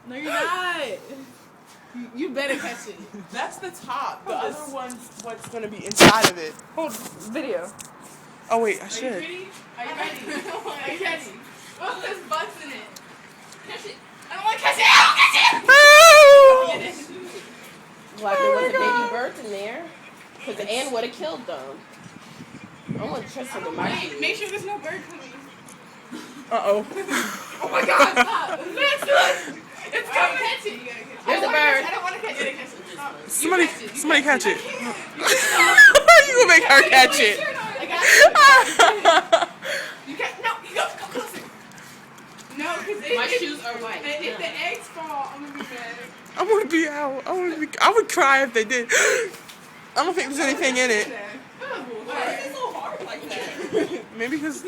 No, you're not. You better catch it. That's the top. The other one's what's gonna be inside of it. Hold video. Oh wait, I Are should. you ready? Are you ready? Are you ready? Oh, there's bugs in it. Catch it. I don't want to catch it. I don't catch it. Like there was a baby bird in there. Because Ann would have killed them. I want to trust her with my shoes. Make sure there's no bird coming. Uh-oh. Oh my God, stop. It's coming. Catch it. You gotta catch it. There's a bird. I don't want to catch it. Somebody catch it. You gonna make her catch it. I got it. You can't. No, you go closer. No, because My shoes are white. If the eggs fall, I'm gonna be mad. I want to be out. I would cry if they did. I don't think there's anything in it. Why is it so hard like that? Maybe because